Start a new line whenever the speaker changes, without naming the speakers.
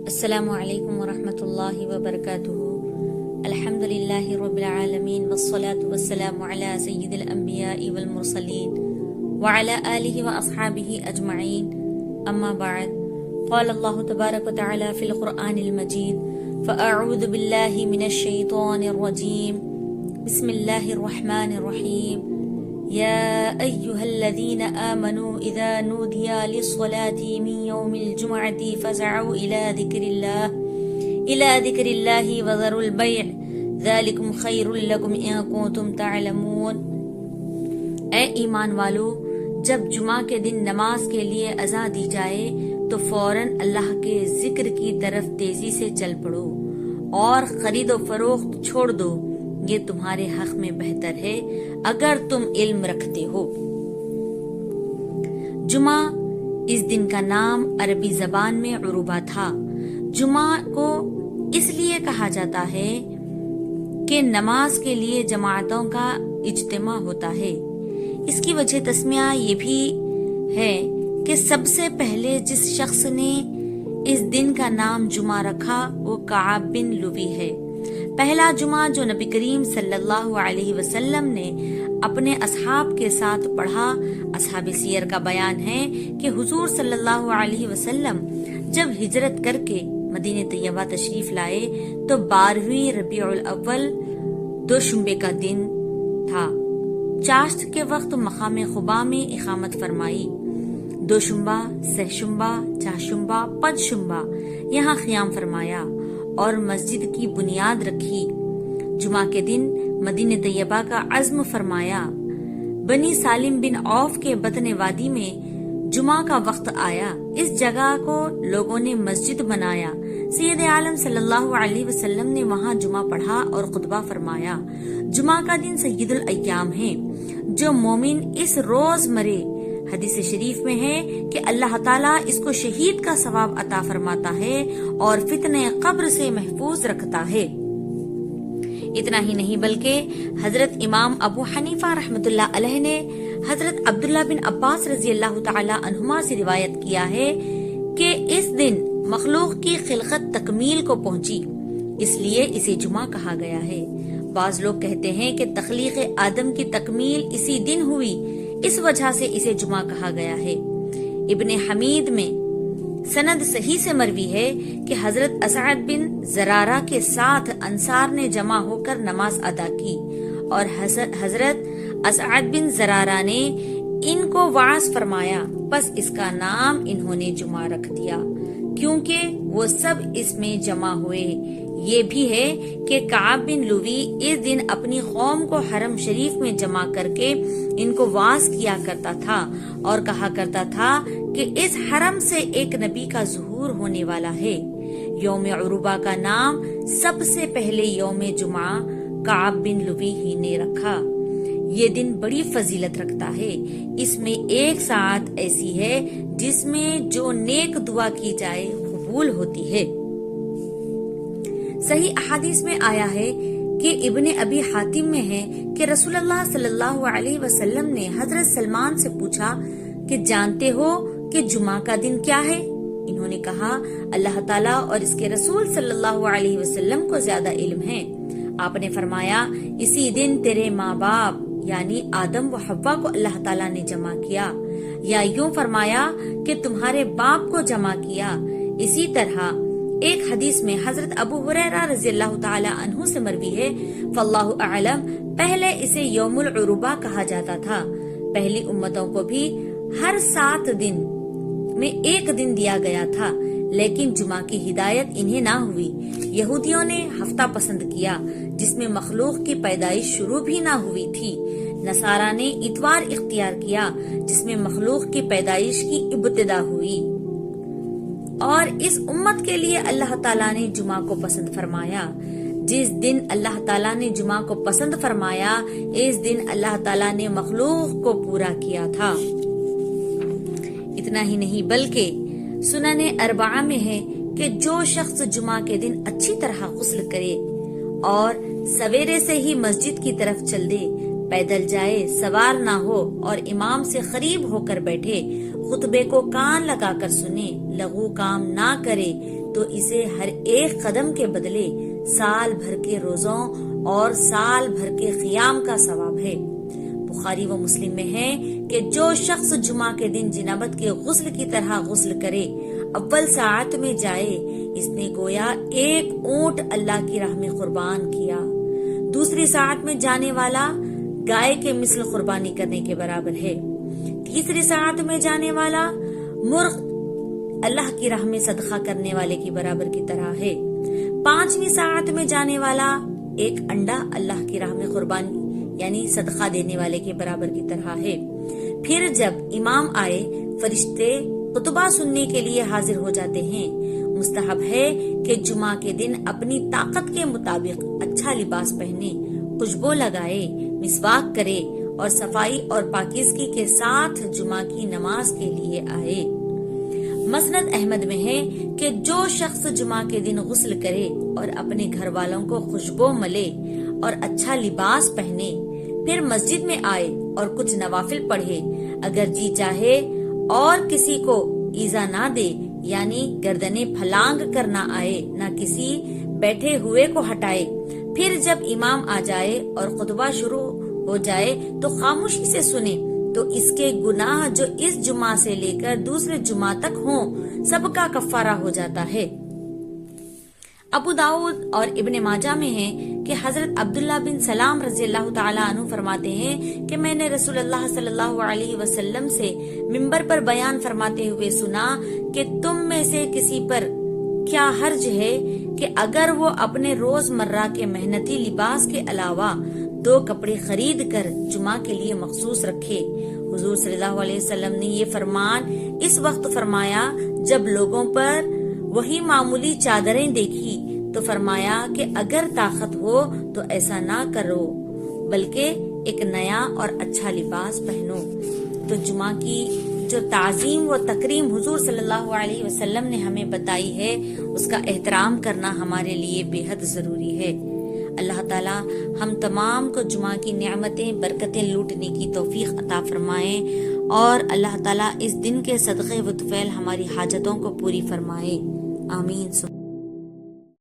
السلام علیکم ورحمۃ اللہ وبرکاتہ۔ الحمد للہ رب العالمین والصلاة والسلام علی سید الانبیاء والمرسلین وعلی آلہ واصحابہ اجمعین، اما بعد، قال اللہ تبارک وتعالی فی القرآن المجید فاعوذ باللہ من الشیطان الرجیم، بسم اللہ الرحمن الرحیم، يا أيها الذين آمنوا إذا نودي للصلاة من يوم الجمعة فاسعوا إلى ذكر الله وذروا البيع ذلكم خير لكم إن كنتم تعلمون۔ اے ایمان والو، جب جمعہ کے دن نماز کے لیے اذان دی جائے تو فوراً اللہ کے ذکر کی طرف تیزی سے چل پڑو اور خرید و فروخت چھوڑ دو، یہ تمہارے حق میں بہتر ہے اگر تم علم رکھتے ہو۔ جمعہ اس دن کا نام عربی زبان میں عروبہ تھا۔ جمعہ کو اس لیے کہا جاتا ہے کہ نماز کے لیے جماعتوں کا اجتماع ہوتا ہے۔ اس کی وجہ تسمیہ یہ بھی ہے کہ سب سے پہلے جس شخص نے اس دن کا نام جمعہ رکھا وہ کعب بن لوی ہے۔ پہلا جمعہ جو نبی کریم صلی اللہ علیہ وسلم نے اپنے اصحاب کے ساتھ پڑھا، اصحاب سیر کا بیان ہے کہ حضور صلی اللہ علیہ وسلم جب ہجرت کر کے مدینہ طیبہ تشریف لائے تو 12ویں ربیع الاول دوشنبے کا دن تھا۔ چاشت کے وقت مقام خبا میں اقامت فرمائی۔ دوشنبہ، سہشنبہ، چہارشنبہ، پنجشنبہ یہاں قیام فرمایا اور مسجد کی بنیاد رکھی۔ جمعہ کے دن مدینہ طیبہ کا عزم فرمایا۔ بنی سالم بن عوف کے بطن وادی میں جمعہ کا وقت آیا، اس جگہ کو لوگوں نے مسجد بنایا۔ سید عالم صلی اللہ علیہ وسلم نے وہاں جمعہ پڑھا اور خطبہ فرمایا۔ جمعہ کا دن سید الایام ہے۔ جو مومن اس روز مرے، حدیث شریف میں ہے کہ اللہ تعالیٰ اس کو شہید کا ثواب عطا فرماتا ہے اور فتنہ قبر سے محفوظ رکھتا ہے۔ اتنا ہی نہیں بلکہ حضرت امام ابو حنیفہ رحمۃ اللہ علیہ نے حضرت عبداللہ بن عباس رضی اللہ تعالی عنہما سے روایت کیا ہے کہ اس دن مخلوق کی خلقت تکمیل کو پہنچی، اس لیے اسے جمعہ کہا گیا ہے۔ بعض لوگ کہتے ہیں کہ تخلیق آدم کی تکمیل اسی دن ہوئی، اس وجہ سے اسے جمعہ کہا گیا ہے۔ ابن حمید میں سند صحیح سے مروی ہے کہ حضرت اسعد بن زرارہ کے ساتھ انصار نے جمع ہو کر نماز ادا کی اور حضرت اسعد بن زرارہ نے ان کو واعظ فرمایا، پس اس کا نام انہوں نے جمعہ رکھ دیا کیونکہ وہ سب اس میں جمع ہوئے۔ یہ بھی ہے کہ کعب بن لوی اس دن اپنی قوم کو حرم شریف میں جمع کر کے ان کو واعظ کیا کرتا تھا اور کہا کرتا تھا کہ اس حرم سے ایک نبی کا ظہور ہونے والا ہے۔ یوم عروبہ کا نام سب سے پہلے یوم جمعہ کعب بن لوی ہی نے رکھا۔ یہ دن بڑی فضیلت رکھتا ہے۔ اس میں ایک ساعت ایسی ہے جس میں جو نیک دعا کی جائے قبول ہوتی ہے۔ صحیح احادیث میں آیا ہے کہ ابن ابی حاتم میں ہے کہ رسول اللہ صلی اللہ علیہ وسلم نے حضرت سلمان سے پوچھا کہ جانتے ہو کہ جمعہ کا دن کیا ہے؟ انہوں نے کہا اللہ تعالیٰ اور اس کے رسول صلی اللہ علیہ وسلم کو زیادہ علم ہے۔ آپ نے فرمایا اسی دن تیرے ماں باپ یعنی آدم و حوا کو اللہ تعالیٰ نے جمع کیا، یا یوں فرمایا کہ تمہارے باپ کو جمع کیا۔ اسی طرح ایک حدیث میں حضرت ابو ہریرہ رضی اللہ تعالی عنہ سے مروی ہے، فاللہ اعلم، پہلے اسے یوم العروبہ کہا جاتا تھا۔ پہلی امتوں کو بھی ہر 7 دن میں ایک دن دیا گیا تھا، لیکن جمعہ کی ہدایت انہیں نہ ہوئی۔ یہودیوں نے ہفتہ پسند کیا جس میں مخلوق کی پیدائش شروع بھی نہ ہوئی تھی۔ نصارہ نے اتوار اختیار کیا جس میں مخلوق کی پیدائش کی ابتدا ہوئی، اور اس امت کے لیے اللہ تعالیٰ نے جمعہ کو پسند فرمایا۔ جس دن اللہ تعالیٰ نے جمعہ کو پسند فرمایا اس دن اللہ تعالیٰ نے مخلوق کو پورا کیا تھا۔ اتنا ہی نہیں بلکہ سنن اربعہ میں ہے کہ جو شخص جمعہ کے دن اچھی طرح غسل کرے اور سویرے سے ہی مسجد کی طرف چل دے، پیدل جائے، سوار نہ ہو اور امام سے قریب ہو کر بیٹھے، خطبے کو کان لگا کر سنے، لغو کام نہ کرے، تو اسے ہر ایک قدم کے بدلے سال بھر کے روزوں اور سال بھر کے قیام کا ثواب ہے۔ بخاری و مسلم میں ہے کہ جو شخص جمعہ کے دن جنابت کے غسل کی طرح غسل کرے، اول ساعت میں جائے، اس نے گویا ایک اونٹ اللہ کی راہ میں قربان کیا، دوسری ساعت میں جانے والا گائے کے مثل قربانی کرنے کے برابر ہے، تیسری ساعت میں جانے والا مرغ اللہ کی راہ میں صدقہ کرنے والے کی برابر کی طرح ہے، پانچویں ساعت میں جانے والا ایک انڈا اللہ کی راہ میں قربانی یعنی صدقہ دینے والے کے برابر کی طرح ہے۔ پھر جب امام آئے، فرشتے خطبہ سننے کے لیے حاضر ہو جاتے ہیں۔ مستحب ہے کہ جمعہ کے دن اپنی طاقت کے مطابق اچھا لباس پہنے، خوشبو لگائے، مسواک کرے اور صفائی اور پاکیزگی کے ساتھ جمعہ کی نماز کے لیے آئے۔ مسند احمد میں ہے کہ جو شخص جمعہ کے دن غسل کرے اور اپنے گھر والوں کو خوشبو ملے اور اچھا لباس پہنے، پھر مسجد میں آئے اور کچھ نوافل پڑھے، اگر جی چاہے اور کسی کو ایذا نہ دے، یعنی گردنیں پھلانگ کر نہ آئے، نہ کسی بیٹھے ہوئے کو ہٹائے، پھر جب امام آ جائے اور خطبہ شروع ہو جائے تو خاموشی سے سنے، تو اس کے گناہ جو اس جمعہ سے لے کر دوسرے جمعہ تک ہوں سب کا کفارہ ہو جاتا ہے۔ ابو داؤد اور ابن ماجہ میں ہے کہ حضرت عبداللہ بن سلام رضی اللہ تعالیٰ عنہ فرماتے ہیں کہ میں نے رسول اللہ صلی اللہ علیہ وسلم سے منبر پر بیان فرماتے ہوئے سنا کہ تم میں سے کسی پر کیا حرج ہے کہ اگر وہ اپنے روز مرہ کے محنتی لباس کے علاوہ 2 کپڑے خرید کر جمعہ کے لیے مخصوص رکھے۔ حضور صلی اللہ علیہ وسلم نے یہ فرمان اس وقت فرمایا جب لوگوں پر وہی معمولی چادریں دیکھی تو فرمایا کہ اگر طاقت ہو تو ایسا نہ کرو بلکہ ایک نیا اور اچھا لباس پہنو۔ تو جمعہ کی جو تعظیم و تکریم حضور صلی اللہ علیہ وسلم نے ہمیں بتائی ہے، اس کا احترام کرنا ہمارے لیے بے حد ضروری ہے۔ اللہ تعالی ہم تمام کو جمعہ کی نعمتیں برکتیں لوٹنے کی توفیق عطا فرمائے، اور اللہ تعالی اس دن کے صدقے و طفیل ہماری حاجتوں کو پوری فرمائے، آمین۔